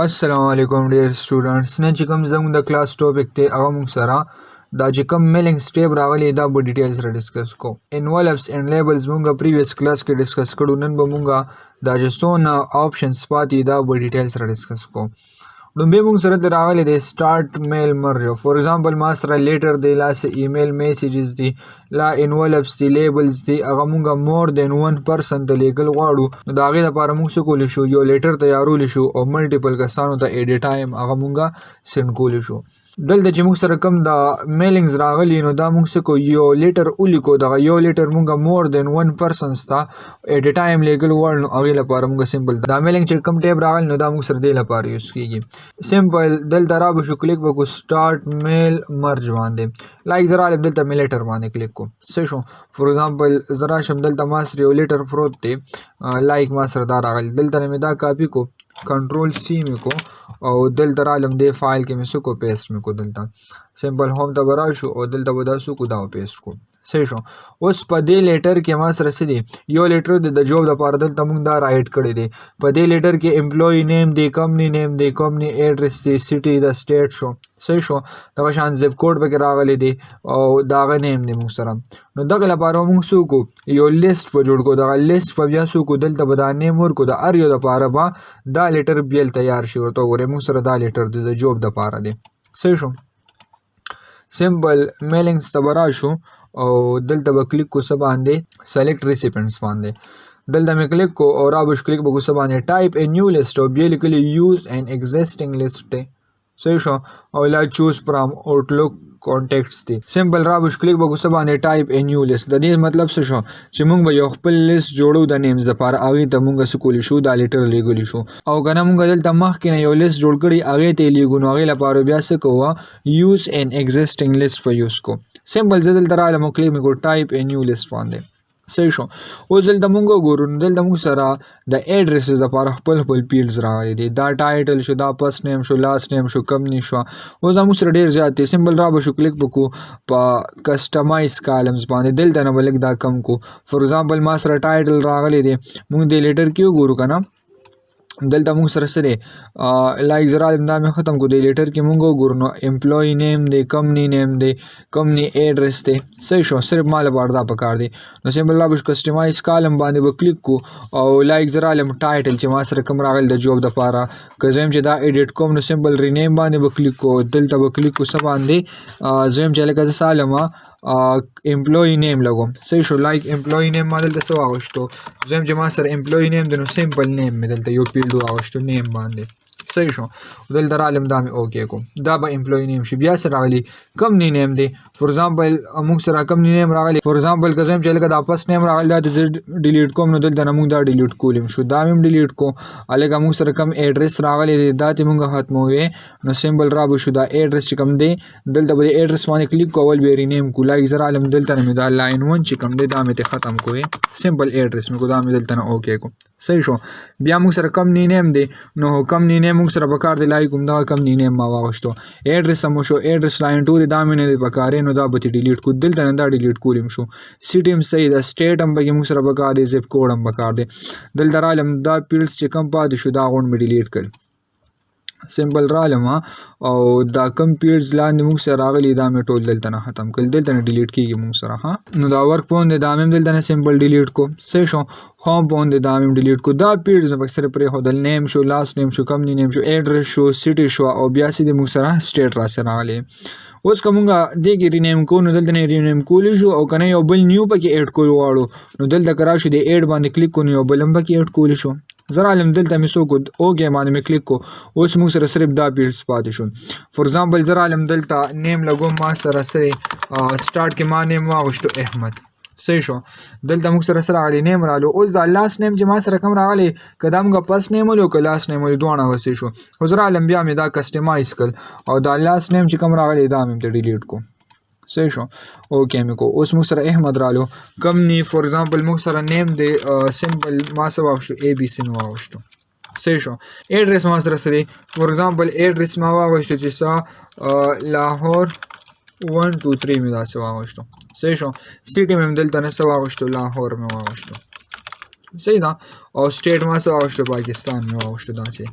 السلام علیکم ډیر سټوډنټس نن چې کوم زموږ د کلاس ټاپک ته هغه موږ سره دا چې کوم میلینګ سټیپ راغلی دا به ډیټیل سره ډسکس کوو انولفز اینڈ لیبلز موږ پریویس کلاس کې ډسکس کړو نن به موږ دا چې څونه آپشنز پاتې دا به ډیټیل سره ډسکس کوو لومبی موږ سره ته راغلی دی سټارټ میل مرج فور ایگزامپل ما سره لیټر دی لاس ایمیل میسیجز دی لا انولفز دی لیبلز دی هغه موږ مور دین 1% ته لیږل غواړو نو د هغې لپاره موږ څه کولی شو یو لیټر تیارولی شو او ملټیپل کسانو ته ایټ ا ټایم هغه موږ سینډ کولی شو دلته چې موږ سره کوم د میلینګز راغلي نو دا موږ څه کوو یو لیټر ولیکو دغه یو لیټر موږ مور دین 1% ته ایټ ا ټایم لیږل غواړو نو هغې لپاره موږ سمپل دا میلینګ چې کوم ټیپ راغلی نو دا موږ سره دې لپاره یوز کېږي سمپل دلته را به شو کلیک به کړو سټارټ میل مرج باندې لایک زه رالم دلته مې لیټر باندې کلیک کوم څه شو فور ایگزامپل زه راشم دلته ما سره یو لیټر پروت دی لایک ما سره دا راغلی دلته مې دا کاپي کو کنټرول سی مې کو او دلته رالم دې فایل کې مې څه کو پیسټ مې کو دلته سمپل هوم ته به راشو او دلته به دا څه کو دا پیسټ کو صحیح شو اوس په دې لیټر کې ما سره څه دی یو لیټر د جوب لپاره دلته موږ دا رائټ کړی دی په دې لیټر کې امپلوي نیم دی کمپنی نیم دی کمپنی ایډرس دی سټي د سټیټ شو صحیح شو دغه شان زپ کوډ پکې راغلی دی او دغه نیم دی موږ سره نو دغه لپاره موږ څه وکړو یو لیست په جوړ کړو دغه لیست په بیا څه وکړو دلته به دا نیم ورکړو د هر یو لپاره به دا لیټر بیل تیار شي ورته وګورئ موږ سره دا لیټر دی د جوب دپاره دی صحیح شو سمپل میلینګز ته به راشو او دلته به کلیک کو څه باندې سلیکټ ریسیپینټس باندې دلته مې کلیک کو او را به کلیک به کو څه باندې ټایپ ا نیو لیست او بیا لیکلی یوز ان ایگزیسټینګ لیست دی صحیح شو او لا چوز فرام آوټلوک کانټیکټس دی سمپل را به کلیک به کو څه باندې ټایپ ا نیو لیست د دې مطلب څه شو چې موږ به یو خپل لیست جوړو د نیمز لپاره هغې ته موږ څه کولی شو دا لیټر لیږلی شو او که نه موږ دلته مخکې نه یو لیست جوړ کړي هغې ته یې لیږو نو هغې لپاره بیا څه کوو یوز ان ایگزیسټینګ لیست په یوز کو سمپل زه دلته رالم او کلیک مې کو ټایپ ا نیو لیست باندې صحیح شو اوس دلته موږ وګورو نو دلته موږ سره د ایډرسز لپاره خپل فیلډز راغلي دي دا ټایټل شو دا فرست نیم شو لاست نیم شو کمپنی شو اوس دا موږ سره ډېر زیات دی سمپل را به شو کلیک وکړو په کسټمایز کالمز باندې دلته نه به لږ دا کم کو فور ایگزامپل ما سره ټایټل راغلی دی موږ دې لیټر کې وګورو که نه دلته موږ سره څه دی لایک زه رالم دا مې ختم کړو دې لیټر کې موږ وګورو نو امپلوي نیم دی کمپنی نیم دی کمپنی ایډرس دی صحیح شو صرف ما لپاره دا پکار دی نو سمپل را به کسټمایز کالم باندې به کلیک کو او لایک زه رالم ټایټل چې ما سره کوم راغلی د جوب دپاره که زه یم چې دا ایډیټ کوم نو سمپل رینیم باندې به کلیک کو دلته به کلیک کو څه باندې زه یم چې لکه زه سالمه امپلوي نیم لګوم صحیح شو لایک امپلوي نیم ما دلته څه واغوښتو زه یم چې ما سره امپلوي نیم دی نو سمپل نیم مې دلته یو فیلډ واغوښتو نیم باندې صحیح شو دلته رالم دا مې اوکې کوم دا به امپلوي نیم شي بیا څه راغلي کمپنی نیم دی فور ایگزامپل موږ سره کمپنی نیم راغلی فور ایگزامپل که زه یم چې لکه دا فرست نیم راغلی دا ته زه ډیلیټ کوم نو دلته نه موږ دا ډیلیټ کولی شو دا مې هم ډیلیټ کو هلکه موږ سره کم ایډرس راغلی دی دا ته موږ ختموې نو سمپل را به شو دا ایډرس چې کوم دی دلته به د ایډرس باندې کلیک کو اول به رینیم کو لایک زه رالم دلته نه مې دا لاین 1 چې کوم دی دا مې ته ختم کوې سمپل ایډرس مې کو دا مې دلته نه اوکې کو صحیح شو بیا موږ سره کمپنی نیم دی نو کمپنی نیم موږ سره پکار دی لایک هم دغه کمپنی نیم ما واغوښتو ایډرس هم شو ایډرس لاین 2 دی دا مې نه دی پکارې نو دا به ترې ډیلیټ کو دلته نه دا ډیلیټ کولی هم شو سټي هم صحیح ده سټیټ هم پکې موږ سره پکار دی زپ کوډ هم پکار دی دلته رالم دا فیلډس چې کم پاتې شو دا غونډ مې ډیلیټ کړل سمپل رالم او دا کم پیډز لاندې موږ سره راغلي دا مې ټول دلته نه ختم کړل دلته نه ډیلیټ کېږي موږ سره ها نو دا ورک پون دی دا مې هم دلته نه سمپل ډیلیټ کو صحیح شو هوم پون دی دا مې هم ډیلیټ کو دا پیډز مې پکې سره پرېښودل نیم شو لاست نیم شو کمپنی نیم شو ایډرس شو سټي شو او بیا سیدې موږ سره سټیټ راسره راغلی اوس که موږ دې کې رینیم کوو نو دلته نه رینیم کولی شو او که نه یو بل نیو پکې ایډ کول غواړو نو دلته که راشو د ایډ باندې کلیک کو نو یو بل هم پکې ایډ کولی شو زه رالم دلته مې څه وکړو اوکې باندې مې کلیک کو اوس موږ سره صرف دا پیډز پاتې شو فور ایگزامپل زه رالم دلته نیم لګوم ما سره سره سټارټ کې ما نیم واغوښتو احمد صحیح شو دلته موږ سره سره راغلی نیم رالو اوس دا لاست نیم چې ما سره کوم راغلی که دا موږ فرست نیم ولو که لاست نیم ولو دواړه هغسې شو اوس رالم بیا مې دا کسټمایز کړل او دا لاست نیم چې کوم راغلی دا مې ته ډیلیټ کو صحیح شو اوکې مې کو اوس موږ سره احمد رالو کمپنی فور ایگزامپل موږ سره نیم دی سمپل ما څه واغوښتو اے بي سی مې واغوښتو صحیح شو ایډرس ما سره څه دی فور ایگزامپل ایډرس ما واغوښتو چې څه لاهور 1 2 3 مې داسې واغوښتو صحیح شو سټي مې هم دلته نه څه واغوښتو لاهور مې واغوښتو صحیح ده. او سټیټ ما څه واغوشتو پاکستان مې واغوشتو داسې.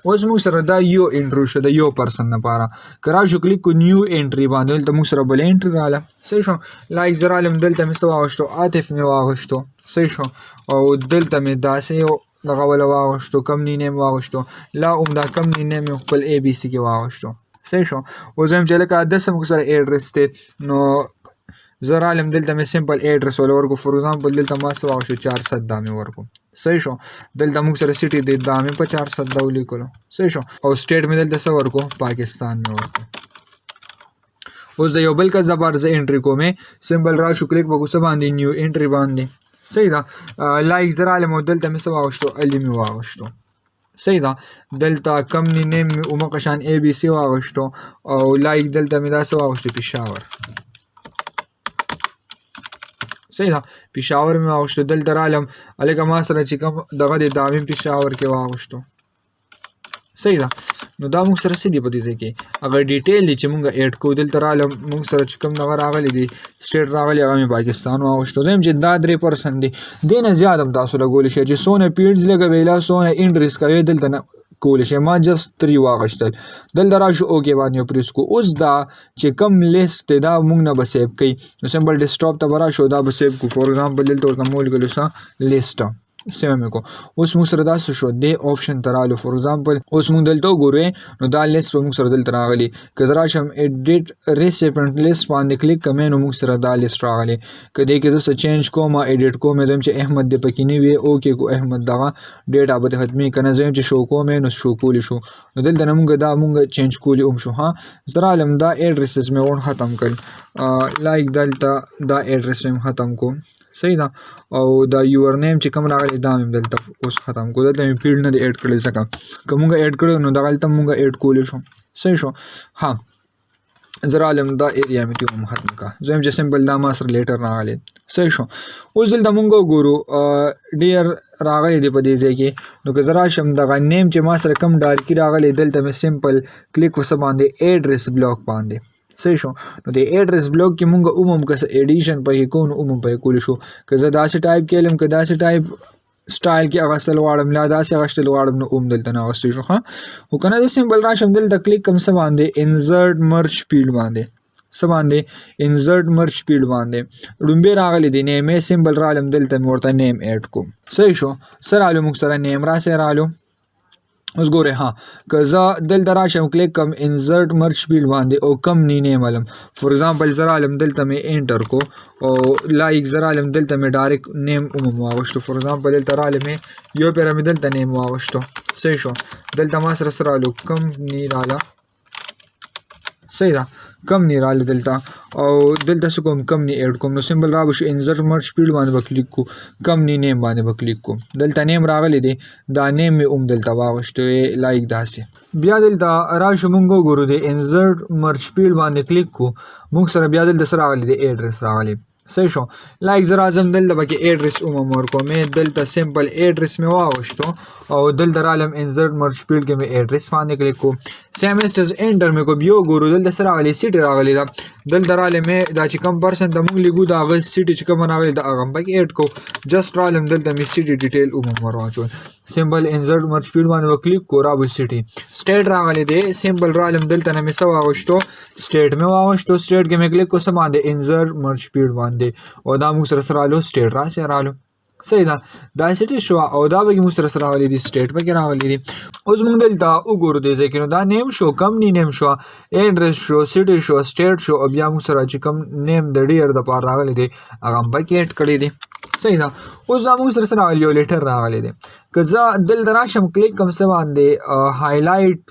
اوس موږ سره دا یو انټرو شو د یو پرسن لپاره. که راشو کلیک کو نیو انټري باندې دلته موږ سره بل انټري راغله. صحیح شو. لایک زه رالم دلته مې څه واغوشتو عاطف مې واغوشتو. صحیح شو. او دلته مې داسې یو دغه وله واغوشتو کمپنی نیم واغوشتو. لا عمده کمپنی نیم مې خپل اے بي سی کې واغوشتو. صحیح شو. اوس وایم چې لکه داسې موږ سره ایډرس دی نو زه رالم دلته مې سمپل ایډرس ولا ورکو. فور ایگزامپل دلته ما څه واغوشتو 400 دا مې ورکو. صحیح شو. دلته موږ سره سټي دی دا مې په 400 دا ولیکلو. صحیح شو. او سټیټ مې دلته څه ورکو پاکستان مې ورکو. اوس د یو بل کس لپاره زه انټري کومې سمپل راشو کلیک وکړو څه باندې نیو انټري باندې. صحیح ده. لایک زه رالم او دلته مې څه واغوشتو علي مې واغوشتو. صحیح ده. دلته کمپنی نیم مې اومه شان اے بي سی واغوشتو او لایک دلته مې دا څه واغوشتو پېښور. صحیح ده. پېښور مې واغوشتو. دلته رالم هلکه ما سره چې کوم دغه دی دا مې پېښور کې واغوشتو. صحیح ده. نو دا موږ سره څه دي په دې ځای کې هغه ډیټیل دی چې موږ ایډ کوو. دلته رالم موږ سره چې کوم دغه راغلی دی سټیټ راغلی هغه مې پاکستان واغوشتو. زه یم چې دا 3% دی. دې نه زیات هم تاسو لګولی شئ چې څونه پیډز لګوئ لا څونه انټریس کوئ دلته نه کولی شئ. ما جست 3 واغوشتل. دلته راشو اوکې باندې پریس کو. اوس دا چې کوم لیست دی دا موږ نه به سیو کوي نو سمپل ډیسکټاپ ته به راشو دا به سیو کو. فور ایگزامپل دلته ورته مو ولیکلو څه لیست سیو مې کو. اوس موږ سره دا څه شو دې آپشن ته رالو. فور ایگزامپل اوس موږ دلته وګورو نو دا لیست به موږ سره دلته راغلی. که زه راشم ایډیټ ریسیپینټ لیست باندې کلیک کوم نو موږ سره دا لیست راغلی. که دې کې زه څه چینج کوم ایډیټ کوم زه چې احمد دې پکې نه وي اوکې کو احمد دغه ډیټا به ختمي کنه زه چې شو کوم نو شو کولی شو. نو دلته نه موږ دا موږ چینج کولی هم شو. ها زه رالم دا ایډریسز مې ور ختم کړ. لایک دلته دا ایډریس مې ختم کو. صحیح ده. او دا یور نیم چې کوم راغلی دا مې دلته اوس ختم کو. دلته مې فیلډ نه دی ایډ کړی ځکه که موږ ایډ کړی نو دغلته موږ ایډ کولی شو. صحیح شو. ها زه رالم دا ایریا مې ترې هم ختم کړه. زه یم چې سمپل دا ما سره لیټر راغلی. صحیح شو. اوس دلته موږ وګورو ډیر راغلی دی په دې ځای کې. نو که زه راشم دغه نیم چې ما سره کوم ډارکي راغلی دلته مې سمپل کلیک وسه باندې ایډرس بلاک باندې. صحیح شو. نو د ایډرس بلاک کې مونږ عموم که څه ایډیشن پکې کوو نو عموم پکې کولی شو. که زه داسې ټایپ کړم که داسې ټایپ سټایل کې اغوستل غواړم لا داسې اغوستل غواړم نو اوم دلته نه اغوستی شو. ښه خو که نه زه سمپل راشم دلته کلیک کوم څه باندې انزرټ مرج فیلډ باندې څه باندې انزرټ مرج فیلډ باندې ړومبی راغلی دی نیم یې سمپل رالم دلته مې ورته نیم ایډ کوم. صحیح شو. څه رالو موږ سره نیم راسې رالو. اوس ګورئ ها که زه دلته راشم کلیک کوم انزرټ مرج فیلډ باندې او کمپنی نیم علم فور ایگزامپل زه رالم دلته مې انټر کو او لایک زه رالم دلته مې ډایرکټ نیم عموم واغوشتو. فور ایگزامپل دلته رالم یو پیره مې دلته نیم واغوشتو. صحیح شو. دلته ما سره څه رالو کمپنی راله. صحیح ده. کمپنی راله دلته او دلته څه کوم کمپنی ایډ کوم نو سمپل را به شو انزرټ مرج فیلډ باندې به کلیک کو. کمپنی نیم باندې به کلیک کو. دلته نیم راغلی دی دا نیم مې هم دلته واغوشتو لایک داسې. بیا دلته راشو مونږ وګورو د انزرټ مرج فیلډ باندې کلیک کو. مونږ سره بیا دلته څه راغلی دی ایډرس راغلی. صحیح شو. لایک زه راځم دلته پکې ایډرس عموم ورکوم. دلته سمپل ایډرس مې واغوشتو او دلته رالم انزرټ مرج فیلډ کې مې ایډرس باندې کلیک کو. سیمسټرز انټر مې کو. بیا وګورو دلته څه راغلی سیټي راغلی ده. دلته رالم دا چې کوم پرسنټ د مونږ لیکو د هغه سیټي چې کوم راغلی د هغه پکې ایډ کو. جست رالم دلته مې سیټي ډیټیل عموم ور واچول. سمپل انزرټ مرج فیلډ باندې وکلیک کو را به سیټي سټیټ راغلی دی. سمپل رالم دلته نه مې څه واغوشتو سټیټ مې واغوشتو. سټیټ کې مې کلیک کو څه باندې انزرټ مرج فیلډ باندې او دا موږ سره رالو سټیټ راسې رالو. صحیح ده. دا سټی شو او دا پکې موږ سره راغلی دی سټیټ پکې راغلی دی. اوس موږ دلته وګورو دې ځای کې نو دا نیم شو کمپنی نیم شو ایډرس شو سټی شو سټیټ شو او بیا موږ سره چې کوم نیم د ډیر د پاره راغلی دی هغه هم پکې ایډ کړی دی. صحیح ده. اوس دا موږ سره راغلی یو لیټر راغلی دی. که زه دلته راشم کلیک کوم څه باندې هایلایټ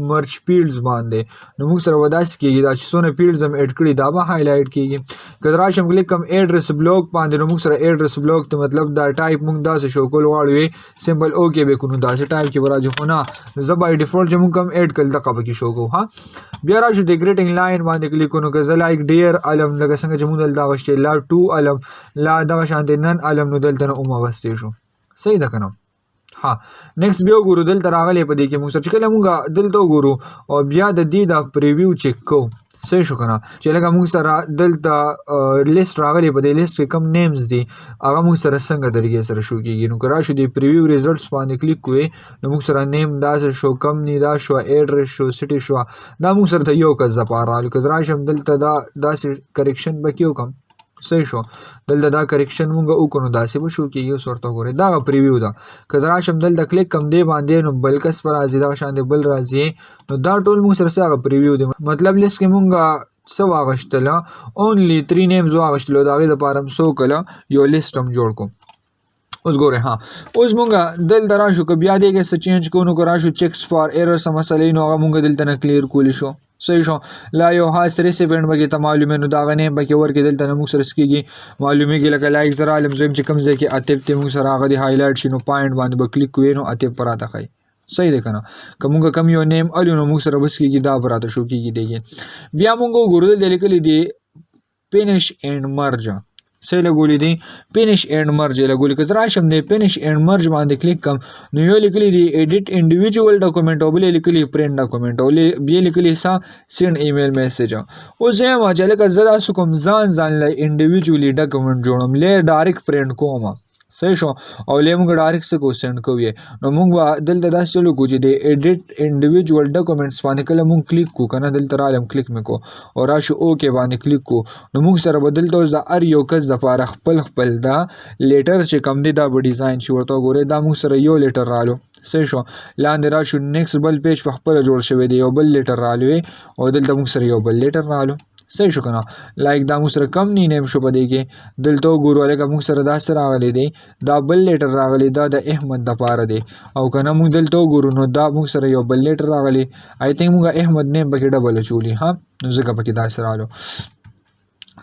مرج فیلډز باندې نو موږ سره وداسې کېږي دا چې څونه فیلډز هم ایډ کړي دا به هایلایټ کېږي. که زه راشم کلیک کوم ایډرس بلاک باندې نو موږ سره ایډرس بلاک ته مطلب دا ټایپ موږ داسې شو کول غواړو سمپل اوکې به کو نو داسې ټایپ کې به راځي خو نه زه بای ډیفالټ چې موږ کوم ایډ کړل دغه پکې شو کوو. ها بیا راشو د ګریټینګ لاین باندې کلیک کو نو که زه لایک ډیر علم لکه څنګه چې موږ دلته اغوښتې لا 2 علم لا دغه شانتې نن علم نو دلته نه هم اغوستی شو. صحیح ده که نه. ها نیکسټ بیا وګورو دلته راغلی په دې کې موږ سره چې کله موږ دلته وګورو او بیا د دې د پریویو چک کوو صحیح شو کنه چې لکه موږ سره دلته لیست راغلی په دې لیست کې کم نیمز دي هغه موږ سره څنګه طریقې سره شو کیږي نو که راشو د پریویو ریزلټس باندې کلیک کوې نو موږ سره نیم داسې شو کمپنی دا شو ایډرس شو سټي شو دا موږ سره ته یو کس دپاره رالو که زه راشم دلته دا داسې کریکشن به کې وکړم صحیح شو دلته دا کریکشن مونږ وکړو نو داسې به شو کېږي اوس ورته وګورئ دغه پریویو ده که زه راشم دلته کلیک کړم دې باندې نو بل کس به راځي دغه شان دی بل راځي نو دا ټول مونږ سره څه هغه پریویو دی مطلب لیست کې مونږ څه واغشتله اونلی 3 نیمز واغشتلو د هغې دپاره هم څه وکړله یو لیست هم جوړ کړو اوس ګورئ اوس مونږ دلته راشو که بیا دې کې څه چینج کوو نو که راشو چیکس فار ایرر څه مسلې نو هغه مونږ دلته نه کلیر کولی شو صحیح شو لا یو خاص ریسیپینټ به کې ته معلومې نو دغه نیم به کې ورکړې دلته نه موږ سره څه کېږي معلومېږي لکه لایک زه رالم زه چې کوم ځای کې اتب دی موږ سره هغه د هایلایټ شي نو پاینټ باندې به کلیک کوې نو اتب به راته ښایي صحیح دی که نه که مونږ کم یو نیم الو نو موږ سره بس کېږي دا به راته شو کېږي دیږي بیا مونږ وګورو دلته لیکلي دي فینش اینډ مرج صحیح لګولي دي فینش اینډ مرج یې لګولي که زه راشم دی فینش اینډ مرج باندې کلیک کړم نو یو لیکلي دي ایډیټ انډیویجوال ډاکومنټ او بل یې لیکلي پرنټ ډاکومنټ او بیا لیکلي سینډ ایمیل میسج اوس زه یم چې لکه زه داسې کوم ځان له انډیویجولي ډاکومنټ جوړم لی ډایرکټ پرنټ کوم صحیح شو او لی موږ ډایرکټ څه کوو سینډ کوو یې نو موږ به دلته داسې چلو کوو چې د ایډیټ انډیویجوال ډاکومنټس باندې کله موږ کلیک کوو که نه دلته رالم کلیک مې کوو او راشو اوکې باندې کلیک کوو نو موږ سره به دلته اوس د هر یو کس دپاره خپل دا لیټر چې کوم دی دا به ډیزاین شي ورته وګورئ دا موږ سره یو لیټر رالو صحیح شو لاندې راشو نیکسټ بل پیج په خپله جوړ شوی دی یو بل لیټر رالوې او دلته موږ سره یو بل لیټر رالو صحیح شو که نه لایک دا موږ سره کمپنی نیم شو په دې کې دلته وګورو هلکه موږ سره دا څه راغلی دی دا بل لیټر راغلی دا د احمد دپاره دی او که نه موږ دلته وګورو نو دا موږ سره یو بل لیټر راغلی آی تھنک موږ احمد نیم پکې ډبل اچولی ها نو ځکه پکې داسې رالو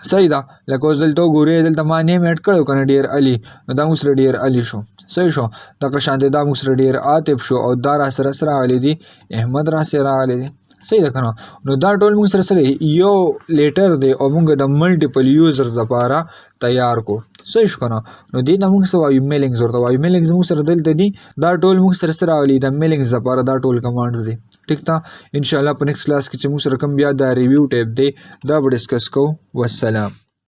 صحیح ده لکه اوس دلته وګورئ دلته ما نیم ایډ کړی که نه ډیر علي نو دا موږ سره ډیر علي شو صحیح شو دغه شان دی دا موږ سره ډیر عاطف شو او دا را سره څه راغلی دی احمد را سره راغلی دی صحیح ده که نه نو دا ټول موږ سره سره یو لیټر دی او موږ د ملټیپل یوزرز دپاره تیار کو صحیح شو که نه نو دې ته موږ څه وایو میلینګز ورته وایو میلینګز موږ سره دلته دي دا ټول موږ سره څه راغلي د میلینګز دپاره دا ټول کمانډز دي ټیک ته انشاءالله په نیکسټ کلاس کې چې موږ سره کوم بیا دا ریویو ټیپ دی دا به ډسکس کوو والسلام